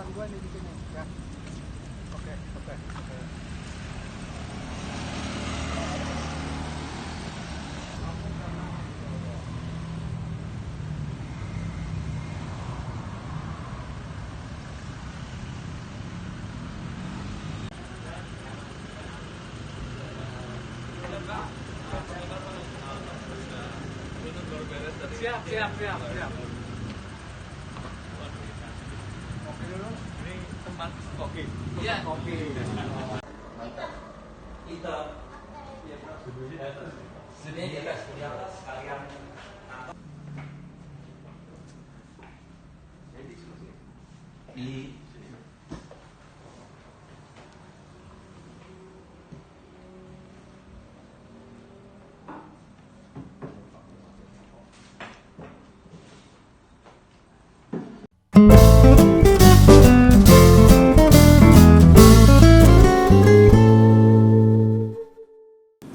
belakang gua nih di sini ya. Oke. Siap. Kopi dulu. Ini tempat kopi. Iya. Kopi. Mantap. Kita. Studinya di atas sekalian. Di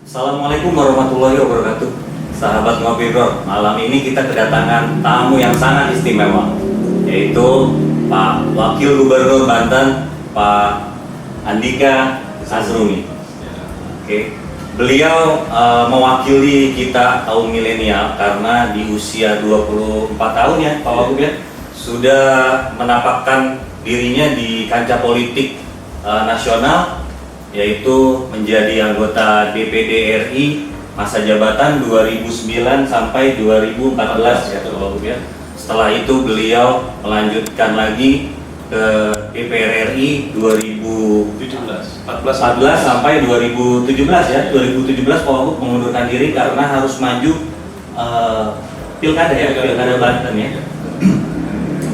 Assalamualaikum warahmatullahi wabarakatuh. Sahabat Ngopi Bro, malam ini kita kedatangan tamu yang sangat istimewa, yaitu Pak Wakil Gubernur Banten, Pak Andika Azrumi. Oke. Beliau mewakili kita kaum milenial karena di usia 24 tahun ya Pak Wagub ya, sudah menampakkan dirinya di kancah politik nasional, yaitu menjadi anggota DPD RI masa jabatan 2009 sampai 2014 ya Pak Wagub ya. Setelah itu beliau melanjutkan lagi ke DPR RI 2014 sampai 2017 ya. 2017 Pak Wagub mengundurkan diri karena harus maju pilkada Banten ya.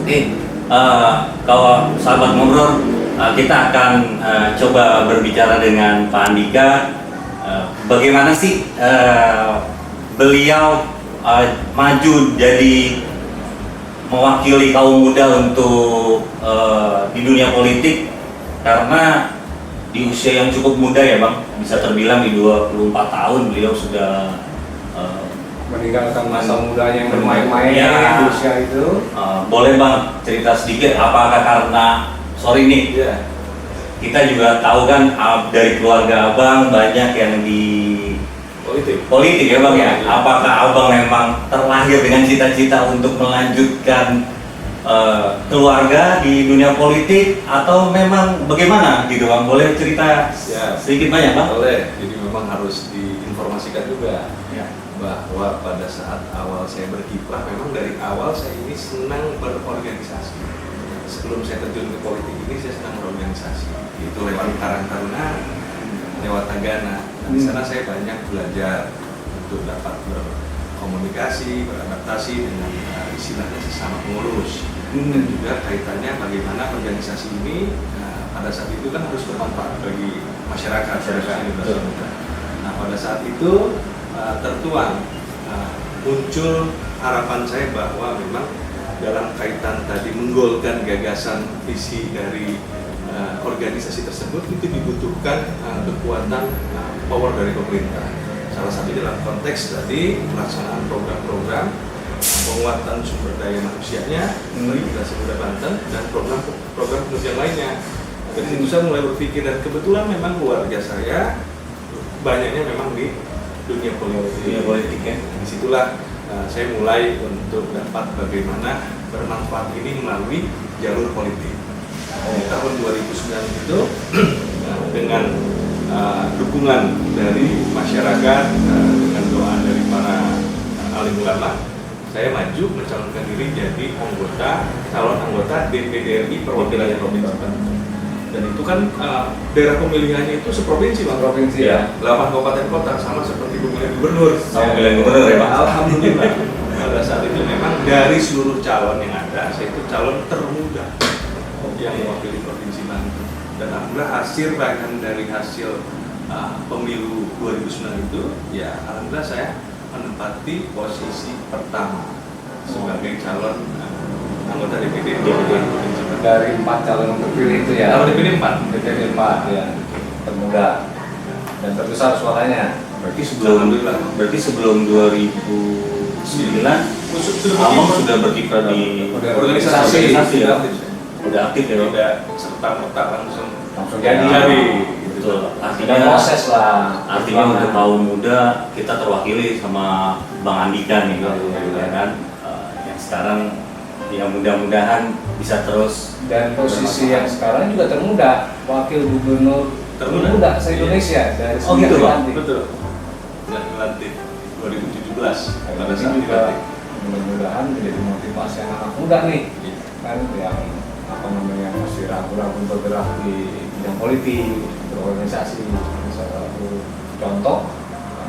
Oke, kalau sahabat ngobrol, kita akan coba berbicara dengan Pak Andika. Bagaimana sih beliau maju jadi mewakili kaum muda untuk di dunia politik, karena di usia yang cukup muda ya Bang, bisa terbilang di 24 tahun beliau sudah Meninggalkan masa mudanya yang bermain-main ya, di usia itu. Boleh Bang cerita sedikit, apakah karena kita juga tahu kan dari keluarga Abang banyak yang di politik ya Bang ya. Apakah Abang memang terlahir dengan cita-cita untuk melanjutkan keluarga di dunia politik, atau memang bagaimana gitu Bang? Boleh cerita sedikit banyak Bang? Boleh. Jadi memang harus diinformasikan juga Ya. bahwa pada saat awal saya berkiprah, memang dari awal saya ini senang berorganisasi. Sebelum saya terjun ke politik ini, saya senang berorganisasi. Itu lewat Karang Taruna, lewat Tagana. Di sana saya banyak belajar untuk dapat berkomunikasi, beradaptasi dengan istilahnya sesama pengurus. Dan juga kaitannya bagaimana organisasi ini pada saat itu kan harus bermanfaat bagi masyarakat. Nah, pada saat itu tertuang muncul harapan saya bahwa memang dalam kaitan tadi menggolkan gagasan visi dari organisasi tersebut itu dibutuhkan kekuatan power dari pemerintah. Salah satu dalam konteks tadi pelaksanaan program-program penguatan sumber daya manusianya bagi generasi muda Banten dan program yang lainnya. Dari situ saya mulai berpikir, dan kebetulan memang keluarga saya banyaknya memang di dunia politik ya. Disitulah saya mulai untuk dapat bagaimana bermanfaat ini melalui jalur politik. Di tahun 2009 itu dengan dukungan dari masyarakat, dengan doa dari para alim ulama, saya maju mencalonkan diri jadi calon anggota DPD RI perwakilan Provinsi Banten. Dan itu kan daerah pemilihannya itu seprovinsi Bang. Provinsi ya. 8 kabupaten kota, sama seperti pemilihan gubernur. Sama pemilihan gubernur ya Pak. Alhamdulillah. Pada saat itu memang dari seluruh calon yang ada, saya itu calon termuda yang mewakili Provinsi Banten. Dan alhamdulillah bahkan dari hasil pemilu 2009 itu, ya alhamdulillah saya menempati posisi pertama sebagai calon anggota DPD Provinsi Banten. Dari 4 calon terpilih itu ya. Kalau DPD 4 ya. Termuda dan terbesar suaranya. Berarti sebelum 2009 Abang sudah berkiprah di organisasi ya. udah aktif ya. tidak serta merta langsung jadi. Betul. Ada Artinya proses lah. Artinya untuk kaum muda kita terwakili sama Bang Andika nih, ya kan? Yang sekarang ya mudah-mudahan bisa terus Dan posisi yang sekarang juga termuda, wakil gubernur Termuda. se-Indonesia dari Oh, gitu, Bang? Dilantik. betul dan dilantik 2017 pada Ini saat juga dilantik. mudah-mudahan menjadi motivasi anak muda nih, Iya. kan yang masih ragu-ragu bergerak di bidang politik, berorganisasi. Salah satu contoh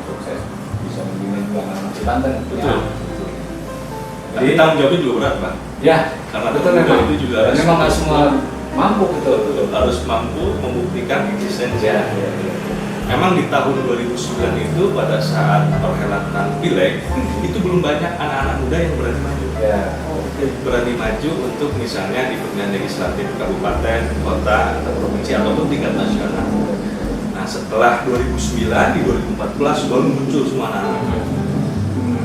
sukses bisa membina juga anak di Banten. Betul. Ya. Jadi tanggung jawabnya juga berat, Pak. Ya, Karena betul pemuda memang. itu juga Dan harus memang nggak semua mampu betul. harus mampu membuktikan eksistensi. Ya. Memang di tahun 2009 itu pada saat perhelatan pileg itu belum banyak anak-anak muda yang berani maju. Ya. Berani maju untuk misalnya di pemilihan legislatif kabupaten, kota, atau provinsi ataupun tingkat nasional. Nah setelah 2009 di 2014 baru muncul semua anak-anak,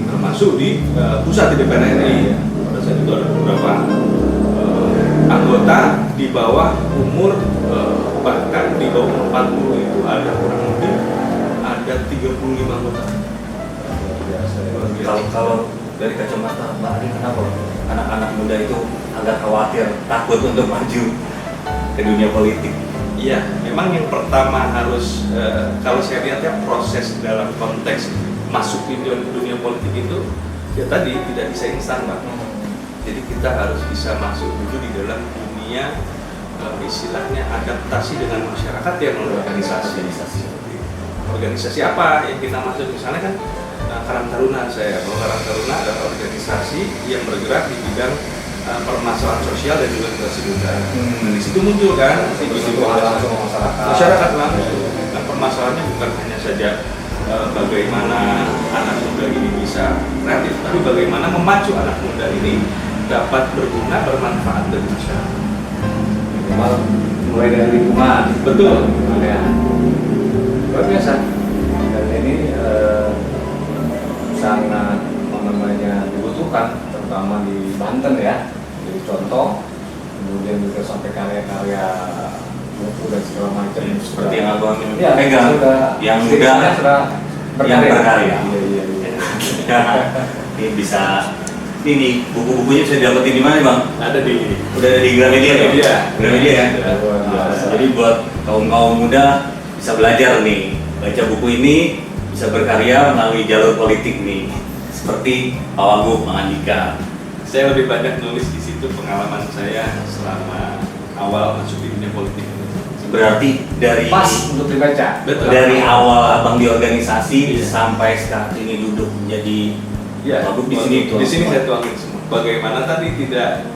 termasuk di pusat di DPR RI. Pada saat itu ada beberapa anggota di bawah umur bahkan di bawah 40 itu ada kurang lebih ada 35 anggota. kalau dari kacamata Mbak Ari, kenapa anak-anak muda itu agak khawatir, takut untuk maju ke dunia politik? Iya, memang yang pertama harus kalau saya lihat ya proses dalam konteks masuk ke dunia politik itu ya tadi tidak bisa instan, Pak. Jadi kita harus bisa masuk dulu di dalam dunia istilahnya adaptasi dengan masyarakat yang organisasi. Organisasi apa yang kita masuk? Misalnya kan Karang Taruna Karang Taruna adalah organisasi yang bergerak di bidang permasalahan sosial dan juga generasi muda. Di situ muncul kan langsung masyarakat langsung. Nah, permasalahannya bukan hanya saja bagaimana anak muda ini bisa kreatif, tapi bagaimana memacu anak muda ini dapat berguna, bermanfaat bagi masyarakat. Minimal mulai dari lingkungan. Betul. Ya. Luar biasa. Dan ini sangat dibutuhkan, terutama di Banten ya. Jadi contoh, kemudian juga sampai karya-karya buku dan segala macam. Seperti yang Abang ya, pegang, yang muda, yang berkarya. Iya. Ini bisa, ini buku-bukunya bisa didapetin di mana, Bang? Ada di Udah ada di Gramedia ya? Gramedia. Gramedia ya? Luar biasa. Jadi buat kaum muda bisa belajar nih, baca buku ini, bisa berkarya melalui jalur politik nih, seperti Pak Wagub, Bang Andika. Saya lebih banyak nulis di situ pengalaman saya selama awal masuk di dunia politik. Berarti dari Pas untuk dibaca. Betul. dari awal Abang di organisasi Iya. sampai saat ini duduk menjadi Ya, Wagub di sini di sini saya tuangin semua. Bagaimana tadi tidak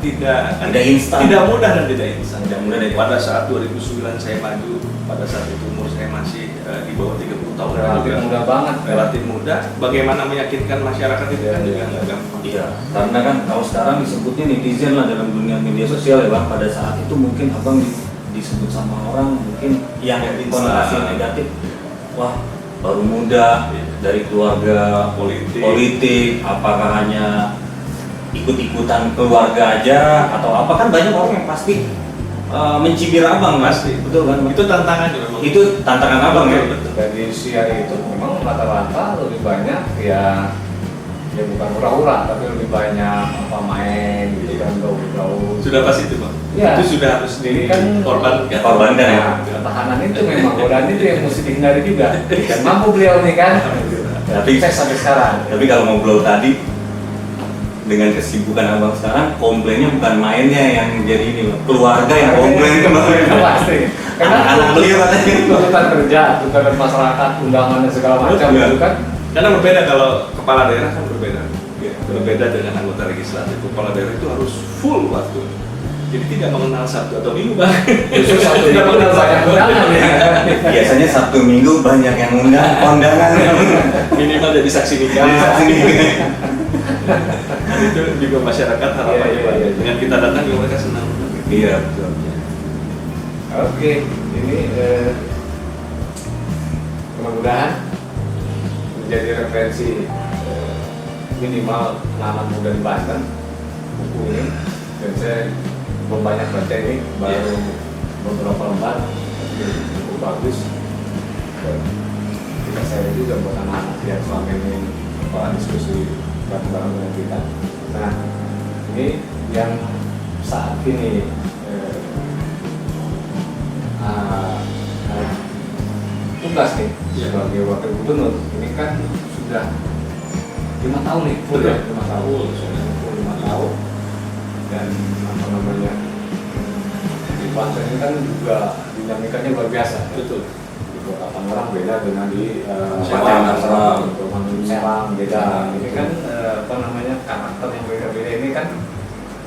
instan. tidak mudah dan tidak instan. Tidak mudah dan tidak Pada saat 2009 saya maju, pada saat itu umur saya masih di bawah 30 tahun. Relatif juga. mudah banget. Relatif mudah. Bagaimana meyakinkan masyarakat itu kan juga nggak gampang. Iya, karena kan kalau sekarang disebutnya netizen lah dalam dunia media sosial ya Bang. Pada saat itu mungkin Abang disebut sama orang mungkin yang konotasi negatif. Wah, baru muda dari keluarga politik, apakah hanya ikut-ikutan keluarga aja atau apa, kan banyak orang yang pasti mencibir Abang, Mas. Pasti. Betul kan? Itu tantangannya memang. Itu tantangan Abang ya. Betul. Dari usia itu memang rata-rata lebih banyak ya bukan hura-hura tapi lebih banyak main gitu kan, gaul-gaul. Sudah pasti itu, Pak. Ya. Itu sudah harus Ini kan dikorbankan. Korbankan ya. Nah, pertahanan itu memang godaan itu yang mesti dihindari juga. Dan mampu beliau nih kan. Tapi- sukses sampai sekarang. Tapi kalau ngobrol tadi dengan kesibukan Abang sekarang, komplainnya bukan mainnya yang jadi ini, Bang. Keluarga yang komplain kemarin. Pasti. Anak-anak beliau katanya. tuntutan kerja, tuntutan masyarakat, undangan dan segala macam Betul. itu kan. Karena berbeda kalau kepala daerah kan berbeda. Berbeda dengan anggota legislatif. Kepala daerah itu harus full waktu. Jadi tidak mengenal Sabtu atau Minggu, Bang. Justru satu Tidak minggu mengenal banyak undangan ya. Biasanya Sabtu Minggu banyak yang undang kondangan. Minimal jadi saksi nikah. Jadi saksi nikah. Dan itu juga masyarakat harapannya Iya, iya. dengan kita datang juga mereka senang. Iya, betul. Oke, ini mudah-mudahan menjadi referensi minimal anak muda di Banten buku ini, dan saya belum banyak baca ini, baru beberapa lembar, tapi cukup bagus. Kita share juga buat anak-anak yang selama ini diskusi bareng-bareng dengan kita. Nah, ini yang saat ini tugas nih sebagai wakil gubernur ini kan sudah 5 tahun nih, full ya, 5 tahun, full 5 tahun. Dan apa namanya, di Banten ini kan juga dinamikanya luar biasa. Betul. Di Kota Tangerang beda dengan di Serang beda. Ini kan apa namanya, karakter yang beda-beda ini kan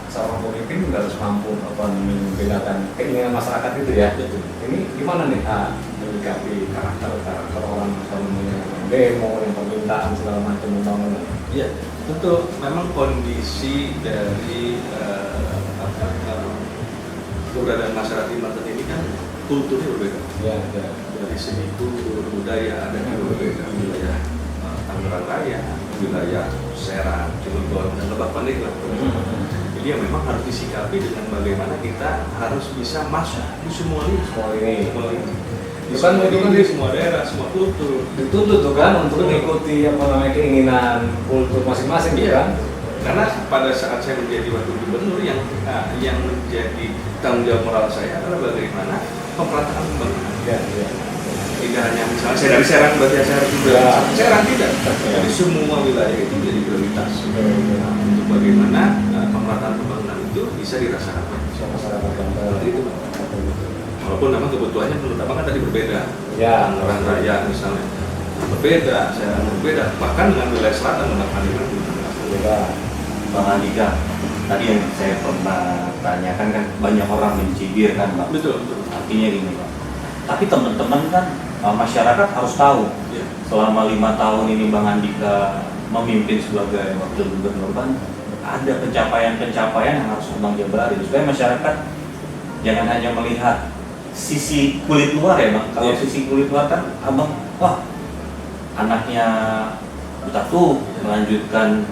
seorang pemimpin harus mampu membedakan keinginan masyarakat itu ya. Betul. Ini gimana nih menyikapi karakter orang yang demo, yang permintaan segala macam pembangunan? Iya, tentu memang kondisi dari keberadaan masyarakat di Banten ini kan kulturnya berbeda. Ya. Dari segi kultur budaya ada yang berbeda, wilayah Tangerang Raya, wilayah Serang, Cilegon, dan Lebak Pandeglang. Jadi ya memang harus disikapi dengan bagaimana kita harus bisa masuk di semua ini. Di semua daerah, semua kultur. Dituntut tuh kan untuk mengikuti apa namanya keinginan kultur masing-masing gitu kan? Karena pada saat saya menjadi wakil gubernur yang menjadi tanggung jawab moral saya adalah bagaimana pemerataan pembangunan. Iya. Tidak hanya misalnya saya dari Serang berarti saya harus juga Serang tidak. Jadi semua wilayah itu jadi prioritas. Nah, untuk bagaimana pemerataan pembangunan itu bisa dirasakan Masyarakat yang itu. Walaupun memang kebutuhannya menurut abang kan tadi berbeda. Ya. Tangerang Raya misalnya berbeda, Serang berbeda. Bahkan dengan wilayah selatan Lebak Pandeglang beda. Bang Andika, tadi yang saya pernah tanyakan kan banyak orang mencibir kan Bang. Betul. Artinya gini Bang, tapi teman-teman kan masyarakat harus tahu Ya. selama 5 tahun ini Bang Andika memimpin sebagai wakil gubernur kan ada pencapaian-pencapaian yang harus Abang jabarin supaya masyarakat jangan hanya melihat sisi kulit luar ya Bang. Kalau Ya. sisi kulit luar kan Abang, wah anaknya tuh melanjutkan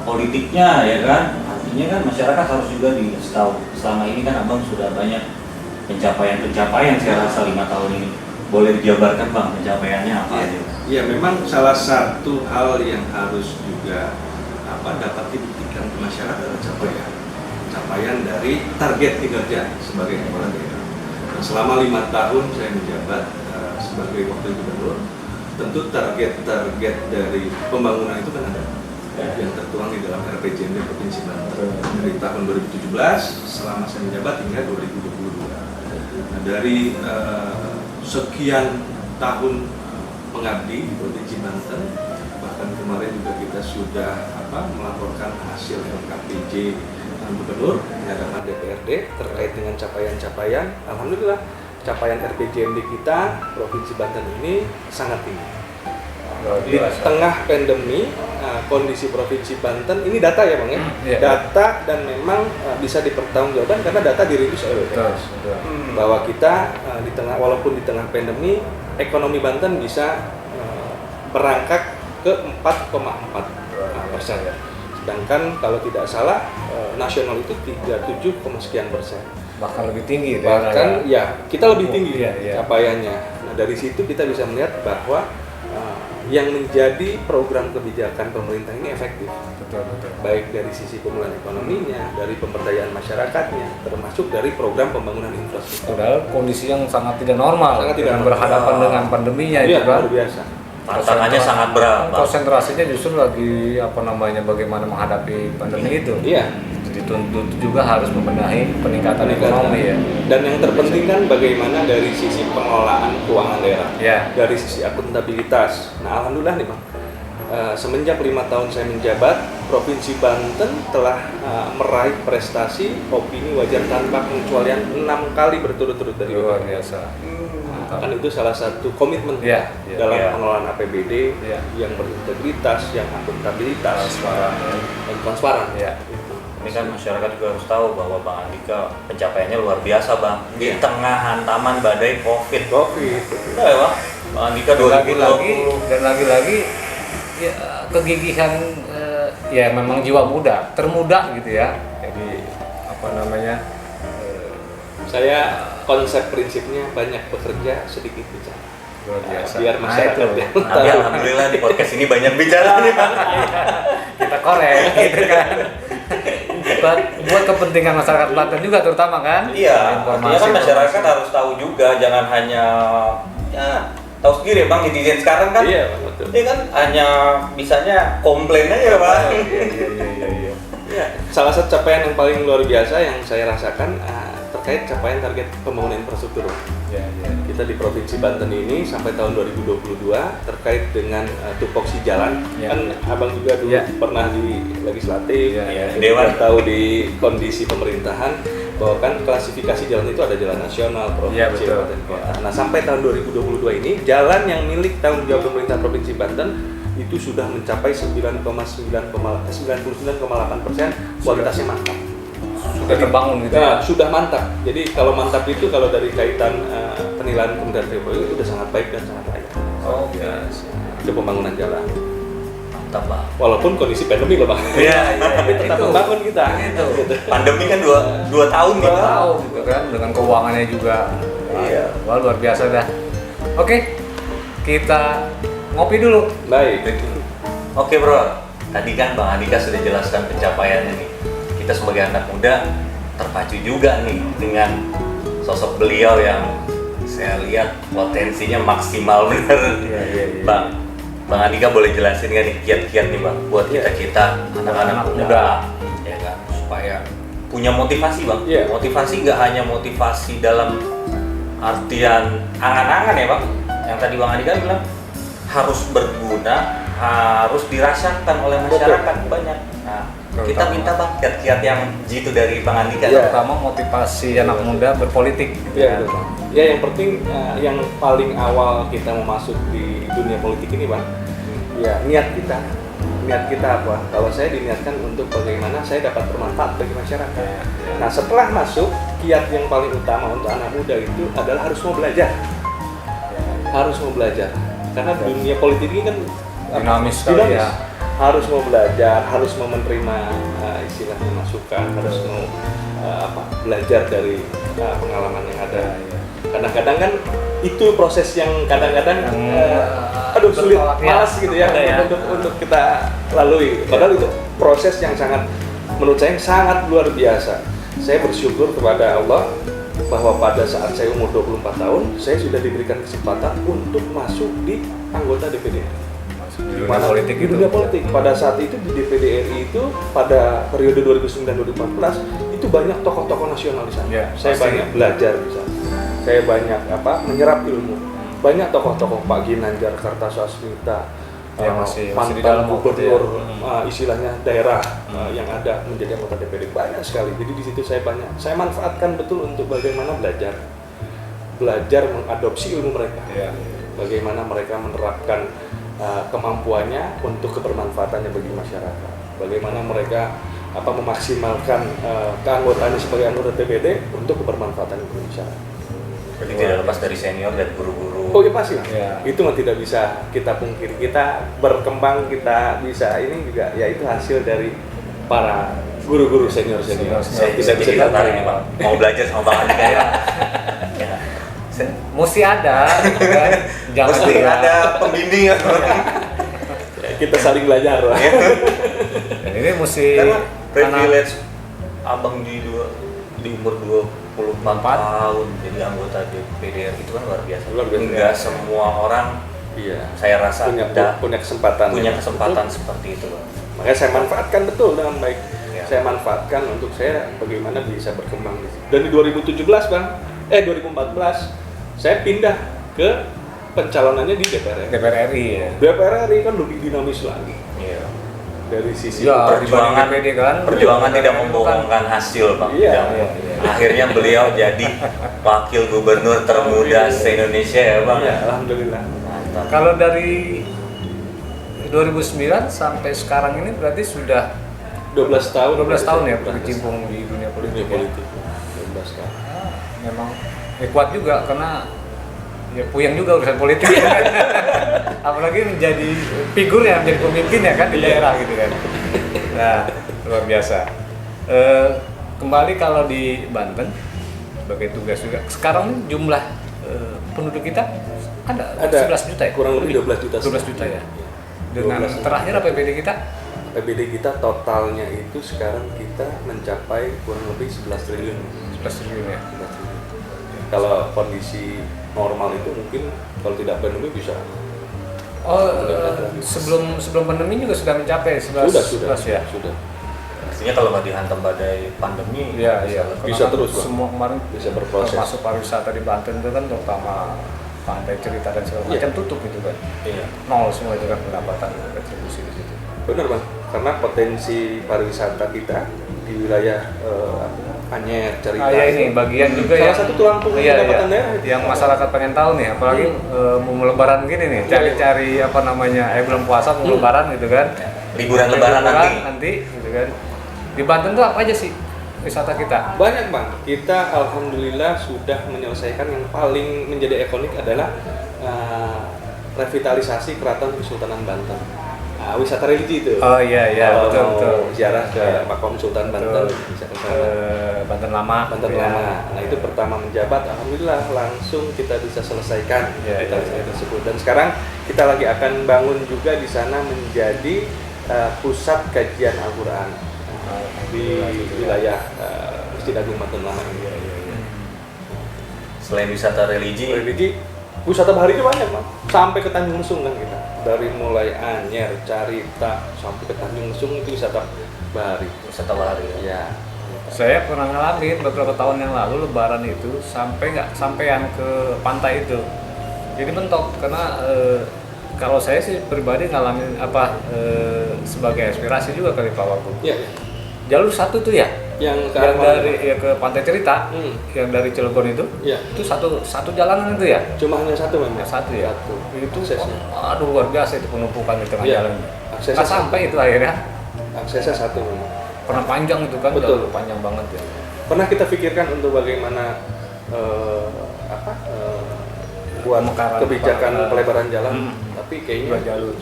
politiknya ya kan, artinya kan masyarakat harus juga dikasih tahu selama ini kan Abang sudah banyak pencapaian saya rasa 5 tahun ini. Boleh dijabarkan Bang pencapaiannya apa aja? Ya memang salah satu hal yang harus juga dapat dibuktikan ke masyarakat adalah capaian dari target kinerja sebagai kepala daerah. Nah, selama 5 tahun saya menjabat sebagai wakil gubernur, tentu target-target dari pembangunan itu kan ada yang tertuang di dalam RPJMD Provinsi Banten dari tahun 2017 selama saya menjabat hingga 2022. Nah, dari sekian tahun mengabdi di Provinsi Banten, bahkan kemarin juga kita sudah melaporkan hasil LKPJ Gubernur di hadapan DPRD terkait dengan capaian-capaian. Alhamdulillah capaian RPJMD kita Provinsi Banten ini sangat tinggi. Di tengah pandemi, kondisi Provinsi Banten ini data ya Bang ya? Iya. Data dan memang bisa dipertanggungjawabkan karena data dirilis oleh BPS. Bahwa kita walaupun di tengah pandemi, ekonomi Banten bisa merangkak ke 4,4%. Sedangkan kalau tidak salah nasional itu 37, sekian persen. Bahkan lebih tinggi. Bahkan ya kita lebih tinggi Iya. capaiannya. Nah dari situ kita bisa melihat bahwa yang menjadi program kebijakan pemerintah ini efektif. Betul. Baik dari sisi pemulihan ekonominya, dari pemberdayaan masyarakatnya, termasuk dari program pembangunan infrastruktur. Padahal kondisi yang sangat tidak normal, Sangat tidak dengan normal. berhadapan dengan pandeminya itu Iya, kan. luar biasa. Tantangannya sangat berat Bang. Konsentrasinya justru lagi bagaimana menghadapi pandemi itu. Iya. Dituntut juga harus membenahi peningkatan ekonomi ya. Dan yang terpenting kan bagaimana dari sisi pengelolaan keuangan daerah, Ya. dari sisi akuntabilitas. Nah, alhamdulillah nih Bang, semenjak 5 tahun saya menjabat, Provinsi Banten telah meraih prestasi opini wajar tanpa pengecualian 6 kali berturut-turut dari Luar BPS. biasa. Kan itu salah satu komitmen Iya, iya. dalam Iya. pengelolaan APBD Iya. yang berintegritas, yang akuntabilitas, Transparan. dan transparan. Ya. Ini kan masyarakat juga harus tahu bahwa Bang Andika pencapaiannya luar biasa Bang. Di Iya. tengah hantaman badai COVID. Covid. Udah ya Bang? Bang Andika Dan lagi-lagi ya, kegigihan ya memang jiwa muda, termuda gitu ya. Jadi Saya konsep prinsipnya banyak bekerja, sedikit bicara. Luar biasa. Biar masyarakat yang Tapi tahu. alhamdulillah di podcast ini banyak bicara nih Bang. Kita korek gitu kan. Buat kepentingan masyarakat Banten juga terutama kan. Iya, artinya kan masyarakat harus tahu juga, jangan hanya ya tahu sendiri Bang, netizen sekarang kan. Iya, betul. Dia kan hanya bisanya komplain aja Bang. Iya. Ya, salah satu capaian yang paling luar biasa yang saya rasakan terkait capaian target pembangunan infrastruktur. Iya. Kita di Provinsi Banten ini sampai tahun 2022 terkait dengan tupoksi jalan. Ya. Kan Abang juga dulu Ya. pernah di legislatif, Ya, kita Dewan. tahu di kondisi pemerintahan bahwa kan klasifikasi jalan itu ada jalan nasional, provinsi, Ya, betul. kabupaten, kota. Nah, sampai tahun 2022 ini jalan yang milik tanggung jawab pemerintah Provinsi Banten itu sudah mencapai 99,8% kualitasnya mantap. Sudah terbangun gitu. Nah, sudah mantap. Jadi kalau mantap itu kalau dari kaitan penilaian Kementerian PUPR itu sudah sangat baik dan sangat layak. Oke. Itu pembangunan jalan. Mantap Bang. Walaupun kondisi pandemi loh Bang. Iya, Tapi tetap Itu. membangun kita. Itu. Gitu. Pandemi kan dua tahun nih Bang. Tahu gitu kan dengan keuangannya juga. Iya. Wah, luar biasa dah. Oke. Kita ngopi dulu. Baik. Oke Bro, tadi kan Bang Andika sudah jelaskan pencapaiannya nih. Kita sebagai anak muda terpacu juga nih dengan sosok beliau yang saya lihat potensinya maksimal bener. Iya. Bang Andika boleh jelasin nggak nih kiat-kiat nih Bang buat kita anak-anak muda ya kan, supaya punya motivasi Bang. Iya. Motivasi nggak hanya motivasi dalam artian angan-angan ya Bang. Yang tadi Bang Andika bilang harus berguna, harus dirasakan oleh masyarakat banyak. Nah, kita minta Bang kiat-kiat yang jitu dari Bang Andika. Iya. Terutama motivasi anak muda berpolitik gitu Ya, kan. betul. Ya, yang penting yang paling awal kita mau masuk di dunia politik ini Bang, ya niat kita. Niat kita apa? Kalau saya diniatkan untuk bagaimana saya dapat bermanfaat bagi masyarakat. Nah, setelah masuk, kiat yang paling utama untuk anak muda itu adalah harus mau belajar. Harus mau belajar. Karena dunia politik ini kan Dinamis sekali ya. Harus mau belajar, harus mau menerima istilahnya masukan, harus mau belajar dari pengalaman yang ada. Kadang-kadang kan itu proses yang kadang-kadang sulit, bertolak, ya. malas gitu ya, Ada ya. untuk kita lalui. Padahal itu proses yang sangat, menurut saya sangat luar biasa. Saya bersyukur kepada Allah bahwa pada saat saya umur 24 tahun, saya sudah diberikan kesempatan untuk masuk di anggota DPD. Di dunia politik di itu. dunia politik. Pada saat itu di DPD RI itu pada periode 2009-2014 itu banyak tokoh-tokoh nasional di sana. Ya, Saya pasti. banyak belajar di sana. Saya banyak menyerap ilmu. Banyak tokoh-tokoh Pak Ginanjar Kartasasmita, Ya, masih di mantan dalam waktu itu ya. gubernur, istilahnya daerah yang ada menjadi anggota DPD banyak sekali. Jadi di situ saya manfaatkan betul untuk bagaimana belajar mengadopsi ilmu mereka. Iya. Bagaimana mereka menerapkan kemampuannya untuk kebermanfaatannya bagi masyarakat. Bagaimana mereka memaksimalkan keanggotaannya sebagai anggota DPD untuk kebermanfaatan bagi masyarakat. Jadi tidak lepas dari senior dan guru-guru. Oh ya pasti, Ya. itu mah tidak bisa kita pungkiri. Kita berkembang, kita bisa ini juga ya itu hasil dari para guru-guru senior. Senior. Saya Tidak bisa jadi tertarik nih Bang, mau belajar sama Bang Andika ya. Ya. Mesti ada, gitu kan? Jangan Mesti juga. ada pembimbing ya. Ya, kita saling belajar lah. Dan ini mesti Karena anak privilege abang di umur 24 tahun jadi anggota DPD itu kan luar biasa. Luar biasa. Enggak semua orang Iya. saya rasa punya kesempatan. punya kesempatan seperti itu Bang. Makanya saya manfaatkan betul dengan baik. Ya. Saya manfaatkan untuk saya bagaimana bisa berkembang di situ. Dan di 2014 saya pindah ke pencalonannya di DPR RI. DPR RI ya. DPR RI kan lebih dinamis lagi Iya. dari sisi Ya, Perjuangan dibanding DPD kan. Perjuangan DPR tidak itu membohongkan hasil Bang. Iya, Tidak. iya. Akhirnya beliau jadi wakil gubernur termuda se-Indonesia ya Bang. Iya, alhamdulillah. Mantap. Kalau dari 2009 sampai sekarang ini berarti sudah 12 tahun 12 tahun ya 12 berkecimpung di dunia politik. dunia Ya. politik. 12 tahun. Memang kuat juga karena ya puyeng juga urusan politik. Apalagi menjadi figurnya, menjadi pemimpin ya kan di daerah gitu kan. Nah, luar biasa. Kembali kalau di Banten, sebagai tugas juga. Sekarang nih jumlah penduduk kita ada 11 juta ya? Kurang lebih 12 juta. 12 juta ya. Dengan 12. terakhir APBD kita APBD kita totalnya itu sekarang kita mencapai kurang lebih 11 triliun. 11 triliun ya. 11 triliun. Kalau kondisi normal itu mungkin kalau tidak pandemi bisa. Sebelum pandemi juga sudah mencapai 11 ya. Sudah. Artinya kalau nggak dihantam badai pandemi, Iya. Bisa terus, Bang. Semua kemarin Bisa berproses. termasuk pariwisata di Banten itu kan terutama Pantai Cerita dan segala macam tutup gitu kan. iya. Nol semua itu kan pendapatan retribusi di situ. Benar Bang, karena potensi pariwisata kita di wilayah Anyer, Cerita. Ya ini bagian juga salah ya. satu tulang punggung pendapatan daerah. Yang masyarakat pengen tahu nih, apalagi mau lebaran gini nih, cari-cari apa namanya, belum puasa mau lebaran gitu kan. Liburan lebaran nanti gitu kan. Di Banten tuh apa aja sih wisata kita? Banyak Bang, kita alhamdulillah sudah menyelesaikan yang paling menjadi ikonik adalah revitalisasi Keraton Kesultanan Banten. Wisata religi itu. Oh iya Kalau betul. Ziarah ke Makam Sultan Banten, bisa ke sana. Banten Lama. Banten Lama. Nah itu pertama menjabat, alhamdulillah langsung kita bisa selesaikan revitalisasi tersebut. Dan sekarang kita lagi akan bangun juga di sana menjadi pusat kajian Al-Quran di wilayah Masjid Agung Banten Lama ini. Selain wisata religi, wisata bahari itu banyak Bang. Sampai ke Tanjung Lesung kan kita. Dari mulai Anyer, Carita sampai ke Tanjung Lesung itu wisata bahari. wisata bahari ya. Ya. Saya pernah ngalamin beberapa tahun yang lalu lebaran itu sampean ke pantai itu. Jadi mentok karena kalau saya sih pribadi ngalamin sebagai aspirasi juga kali Pak Wagub. Iya. Jalur satu tuh ya, Yang yang dari ke Pantai Cerita, yang dari Cilegon itu satu jalanan itu ya. Cuma hanya satu memang. Satu ya. Itu aksesnya. aduh luar biasa itu penumpukan di tengah jalan. Aksesnya Nggak sampai itu akhirnya. Aksesnya satu memang. Pernah panjang itu kan, Betul. jalur panjang banget ya. Pernah kita pikirkan untuk bagaimana buat Pemekaran, kebijakan pelebaran jalan, tapi Dua kayaknya jalur.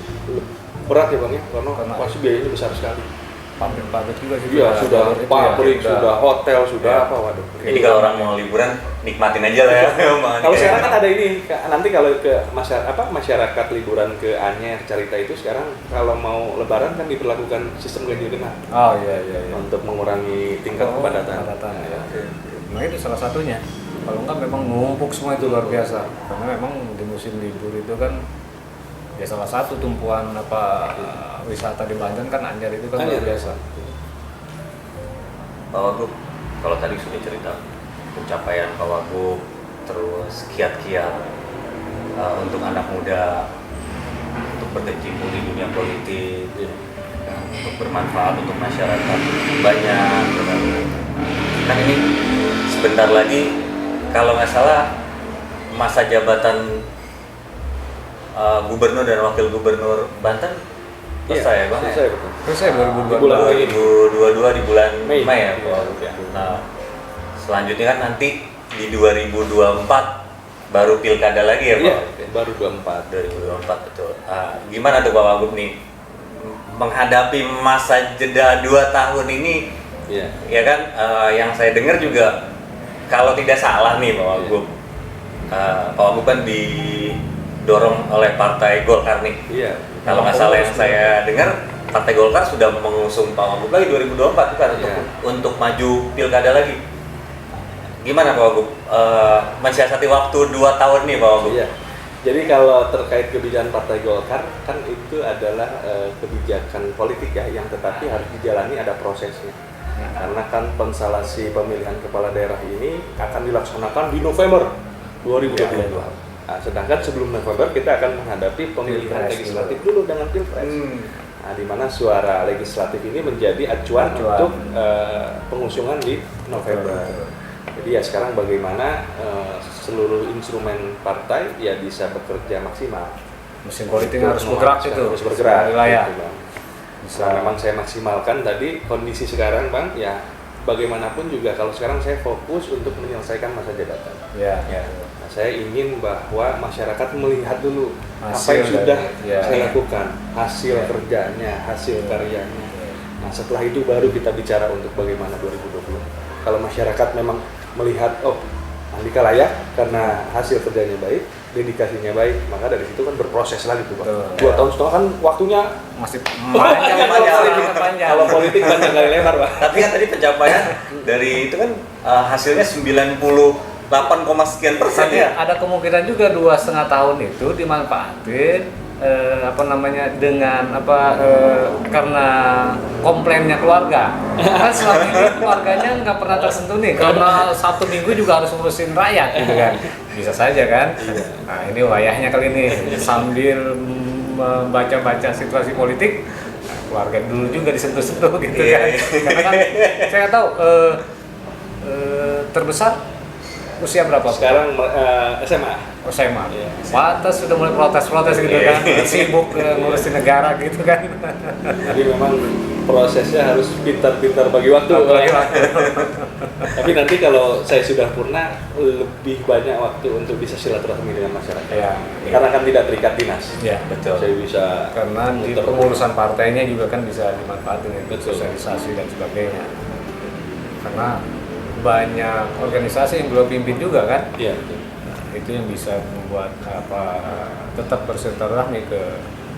berat ya Bang ya, karena Karena- pasti biayanya besar sekali. Pabrik juga sih. Iya, sudah jalur itu pabrik, ya, sudah hotel, sudah Ya. apa, waduh. Jadi kalau orang mau liburan, nikmatin aja lah ya. Kalau sekarang kan ada ini, nanti kalau ke masyarakat liburan ke Anyer, Carita itu sekarang kalau mau lebaran kan diberlakukan sistem ganjil genap Oh iya. untuk mengurangi tingkat kepadatan. Ya. Nah itu salah satunya. Kalau enggak memang numpuk semua itu luar biasa. Karena memang di musim libur itu kan ya salah satu tumpuan wisata di Banten kan Anyer itu kan luar biasa. Pak Wagub, kalau tadi sudah cerita pencapaian Pak Wagub, terus kiat-kiat untuk anak muda untuk berkecimpung di dunia politik, untuk bermanfaat untuk masyarakat banyak. Kan ini sebentar lagi kalau nggak salah masa jabatan gubernur dan wakil gubernur Banten selesai ya Bang? Selesai betul. Selesai 2022 di bulan Mei. Mei ya Pak Wagub ya. Nah, selanjutnya kan nanti di 2024 baru pilkada lagi ya Pak Iya, Wagub ya? baru 24. 2024 betul. Gimana tuh Pak Wagub nih menghadapi masa jeda 2 tahun ini? Iya. Ya kan, yang saya dengar juga kalau tidak salah nih Pak Wagub, Pak Wagub kan didorong oleh Partai Golkar nih. Iya. Kalau nggak salah yang saya dengar, Partai Golkar sudah mengusung Pak Wagub lagi 2024 kan untuk maju pilkada lagi. Gimana Pak Wagub mensiasati waktu 2 tahun nih Pak Wagub? Iya. Jadi kalau terkait kebijakan Partai Golkar kan itu adalah kebijakan politik ya, yang tetapi harus dijalani, ada prosesnya. Karena kan konstelasi pemilihan kepala daerah ini akan dilaksanakan di November 2022. Nah, sedangkan sebelum November kita akan menghadapi pemilihan legislatif dulu dengan pilpres. Nah, di mana suara legislatif ini menjadi acuan. Untuk pengusungan di November. Jadi ya sekarang bagaimana seluruh instrumen partai ya bisa bekerja maksimal. Mesin politik harus bergerak itu. Harus bergerak. Wilayah. Gitu, Bang. Nah, memang saya maksimalkan tadi kondisi sekarang Bang, ya bagaimanapun juga kalau sekarang saya fokus untuk menyelesaikan masa jabatan. Ya. Nah, saya ingin bahwa masyarakat melihat dulu apa Hasil yang sudah dari- saya lakukan, hasil kerjanya, hasil karyanya. Nah setelah itu baru kita bicara untuk bagaimana 2020. Kalau masyarakat memang melihat Andika layak karena hasil kerjanya baik, dedikasinya baik, maka dari situ kan berproses lagi tuh, Pak. Betul. 2 tahun setengah kan waktunya Masih panjang. kalau politik panjang kali lebar, Pak. Tapi kan tadi pencapaian dari itu kan hasilnya 98, sekian persen Tapi ya. ada kemungkinan juga 2,5 tahun itu dimanfaatin dengan karena komplainnya keluarga. Kan selama ini keluarganya nggak pernah tersentuh nih, karena Sabtu Minggu juga harus ngurusin rakyat gitu kan. Bisa saja kan. Nah ini wayahnya kali ini sambil membaca-baca situasi politik, keluarga dulu juga disentuh-sentuh gitu kan. Karena kan saya nggak tahu terbesar usia berapa? Sekarang SMA. SMA. Iya. Pantas sudah mulai protes-protes gitu kan, sibuk ngurusin negara gitu kan. Jadi memang prosesnya harus pintar-pintar bagi waktu. Tapi nanti kalau saya sudah purna, lebih banyak waktu untuk bisa silaturahmi dengan masyarakat. Iya. Karena kan tidak terikat dinas. Ya betul. Saya bisa Karena di muter. pengurusan partainya juga kan bisa dimanfaatin untuk Betul. sosialisasi dan sebagainya. Karena banyak organisasi yang belum pimpin juga kan. Iya, betul. Itu yang bisa membuat tetap bersilaturahmi ke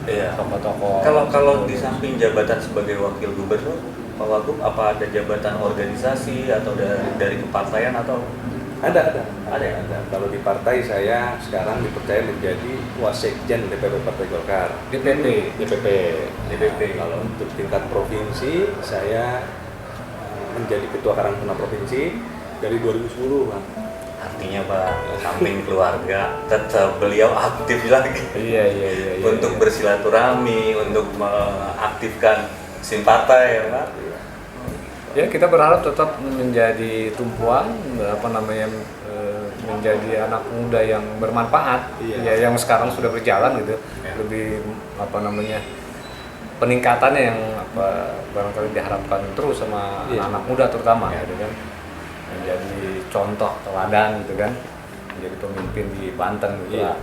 Iya. tokoh-tokoh. Kalau di samping jabatan sebagai wakil gubernur, Pak Wagub apa ada jabatan organisasi atau dari kepartaian atau Ada. Ada ya? Kalau di partai saya sekarang dipercaya menjadi Wasekjen DPP Partai Golkar. DPP? DPP. DPP. Kalau untuk tingkat provinsi saya menjadi ketua Karangtengah Provinsi dari 2010, Bang. Artinya Pak, samping keluarga tetap beliau aktif lagi Iya. untuk bersilaturahmi, untuk mengaktifkan mesin partai ya Pak. Ya kita berharap tetap menjadi tumpuan menjadi anak muda yang bermanfaat. Iya. Ya yang sekarang sudah berjalan gitu. Ya. Lebih peningkatannya yang barangkali diharapkan terus sama Iya. anak muda terutama Ya. gitu kan. Menjadi contoh teladan gitu kan. Menjadi pemimpin di Banten gitu Iya. lah.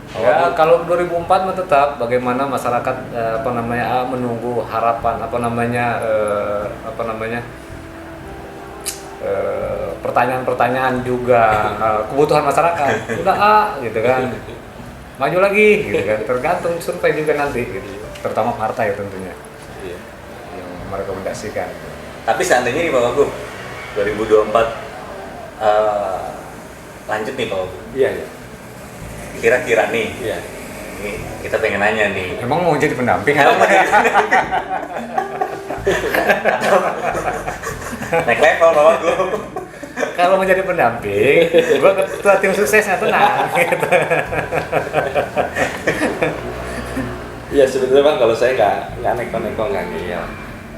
Ya kalau 2004 mah tetap bagaimana masyarakat menunggu harapan pertanyaan-pertanyaan juga kebutuhan masyarakat udah gitu kan maju lagi gitu kan tergantung survei juga nanti gitu terutama partai tentunya Iya. yang merekomendasikan. Tapi seandainya nih Pak Wagub 2024 lanjut nih Pak Wagub. Iya. Kira-kira nih, Iya. ini kita pengen nanya nih. Emang mau jadi pendamping? Naik level Pak Wagub. Kalau mau jadi pendamping, gua ketua tim suksesnya tenang. Gitu. Ya sebenarnya Bang, kalau saya nggak neko-neko, nggak ngeyel.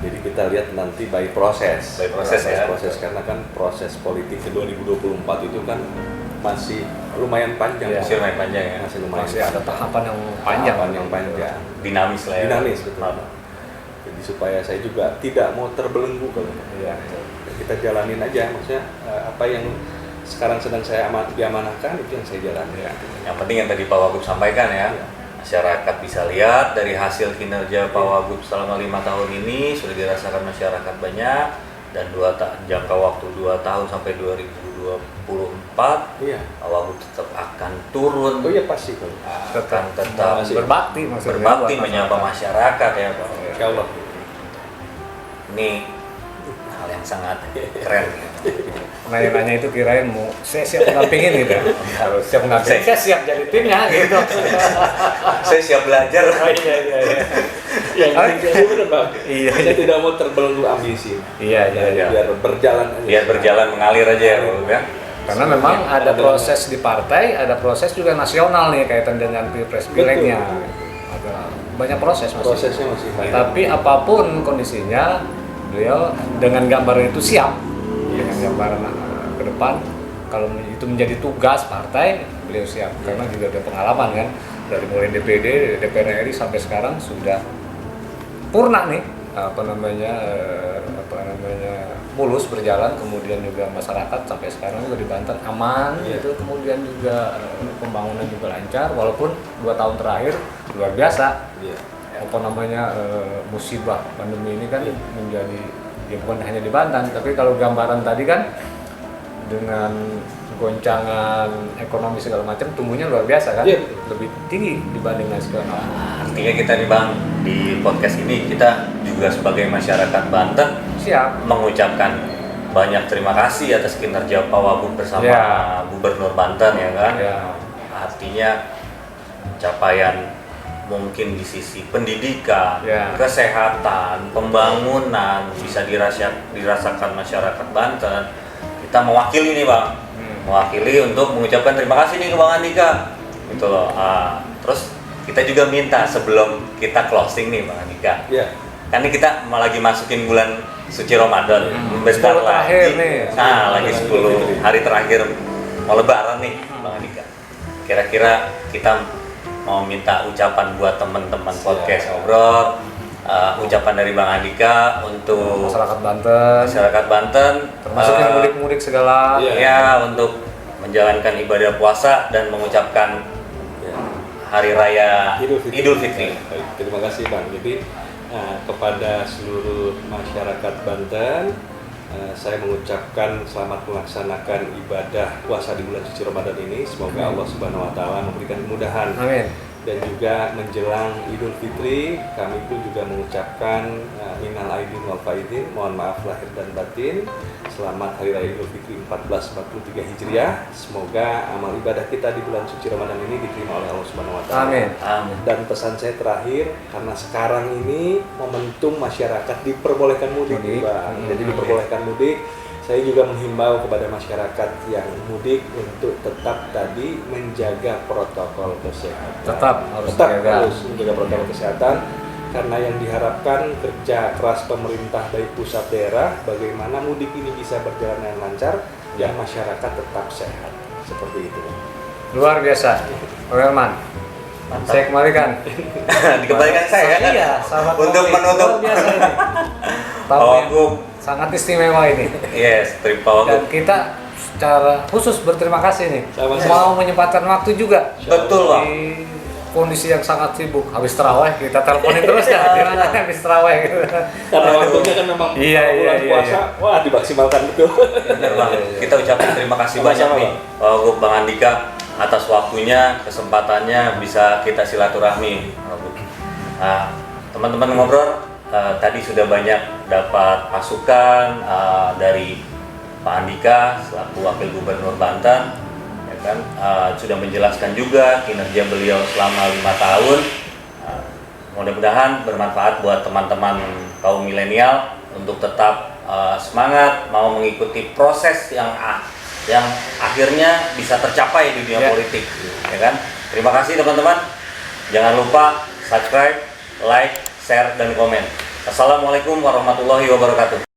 Jadi kita lihat nanti by proses. By proses ya. Proses karena kan proses politik ke 2024 itu kan masih lumayan panjang. Iya. Masih lumayan panjang ya. Masih lumayan. Masih ada tahapan yang panjang. Tahapan yang panjang. Dinamis lah ya. Dinamis betul. Jadi supaya saya juga tidak mau terbelenggu kalau Iya. kita jalanin aja, maksudnya apa yang sekarang sedang saya diamanahkan itu yang saya jalani. Iya. Yang penting yang tadi Pak Wagub sampaikan ya. Iya. Masyarakat bisa lihat dari hasil kinerja Pak Wagub selama 5 tahun ini sudah dirasakan masyarakat banyak dan jangka waktu 2 tahun sampai 2024 Iya. Pak Wagub tetap akan turun. Oh iya pasti kalau. Akan tetap berbakti maksudnya. berbakti buat menyapa masyarakat ya Pak. Insya Allah. Ini hal yang sangat keren. Nanya-nanya itu kirain mau saya siap mendampingin gitu. Harus siap mendampingin. Saya siap jadi timnya gitu. Saya siap belajar. Iya. Yang penting benar Bang. Iya. Saya tidak mau terbelenggu ambisi. Iya. Biar berjalan aja. Biar berjalan mengalir aja ya Pak ya. Karena memang ada proses di partai, ada proses juga nasional nih kaitan dengan pilpres pilegnya. Ada banyak proses masih. Prosesnya masih banyak. Tapi apapun kondisinya, beliau dengan gambaran itu siap. Dengan gambaran ke depan, kalau itu menjadi tugas partai, beliau siap. Karena juga ada pengalaman kan, dari mulai DPD, DPR RI sampai sekarang sudah purna nih, mulus berjalan, kemudian juga masyarakat sampai sekarang juga di Banten aman, gitu. Kemudian juga pembangunan juga lancar, walaupun 2 tahun terakhir luar biasa. Iya. Musibah pandemi ini kan menjadi ya bukan hanya di Banten, tapi kalau gambaran tadi kan dengan goncangan ekonomi segala macam tumbuhnya luar biasa kan, lebih tinggi dibanding nasional. Artinya kita nih Bang, di podcast ini kita juga sebagai masyarakat Banten Siap. mengucapkan banyak terima kasih atas kinerja Pak Wagub bersama Gubernur Banten ya kan. Artinya capaian mungkin di sisi pendidikan, kesehatan, pembangunan bisa dirasakan masyarakat Banten. Kita mewakili nih Bang, mewakili untuk mengucapkan terima kasih nih ke Bang Andika gitu loh. Terus kita juga minta sebelum kita closing nih Bang Andika, kan ini kita lagi masukin bulan suci Ramadan, bentar lagi nih. Lagi 10 hari terakhir mau lebaran nih Bang Andika. Kira-kira kita mau minta ucapan buat teman-teman podcast ngobrol, ucapan dari Bang Andika untuk masyarakat Banten, termasuk yang mudik-mudik segala, untuk menjalankan ibadah puasa dan mengucapkan Hari Raya Idul Fitri. Terima kasih Bang. Jadi kepada seluruh masyarakat Banten, saya mengucapkan selamat melaksanakan ibadah puasa di bulan suci Ramadan ini. Semoga Allah Subhanahu Wa Taala memberikan kemudahan. Amin. Dan juga menjelang Idul Fitri, kami pun juga mengucapkan minal aidin wal faizin, mohon maaf lahir dan batin. Selamat Hari Raya Idul Fitri 1443 Hijriah. Semoga amal ibadah kita di bulan suci Ramadan ini diterima oleh Allah Subhanahu Wa Taala. Amin. Dan pesan saya terakhir, karena sekarang ini momentum masyarakat diperbolehkan mudik, Bang. Jadi diperbolehkan mudik. Saya juga menghimbau kepada masyarakat yang mudik untuk tetap tadi menjaga protokol kesehatan. Tetap harus menjaga protokol kesehatan, karena yang diharapkan kerja keras pemerintah baik pusat daerah, bagaimana mudik ini bisa berjalan dengan lancar dan masyarakat tetap sehat. Seperti itu. Luar biasa, Pak Herman. Saya kembalikan. Dikembalikan saya kan? Iya, sahabat untuk Kopi. menutup. Luar biasa ini. Pak Wagub sangat istimewa ini. Yes, terima Pak Wagub. Dan kita secara khusus berterima kasih nih. Mau menyempatkan waktu juga. Betul Bang. Di kondisi yang sangat sibuk, habis terawih kita teleponin terus ya. Gimana habis terawih gitu. Karena waktunya kan memang bulan puasa, wah dimaksimalkan betul. Benar Bang. Kita ucapkan terima kasih banyak nih Pak Wagub, Bang Andika atas waktunya, kesempatannya bisa kita silaturahmi. Nah, teman-teman ngobrol, tadi sudah banyak dapat masukan dari Pak Andika selaku Wakil Gubernur Banten, ya kan, sudah menjelaskan juga kinerja beliau selama 5 tahun. Mudah-mudahan bermanfaat buat teman-teman kaum milenial untuk tetap semangat mau mengikuti proses yang akhirnya bisa tercapai di dunia politik, ya kan. Terima kasih teman-teman. Jangan lupa subscribe, like, share, dan komen. Assalamualaikum warahmatullahi wabarakatuh.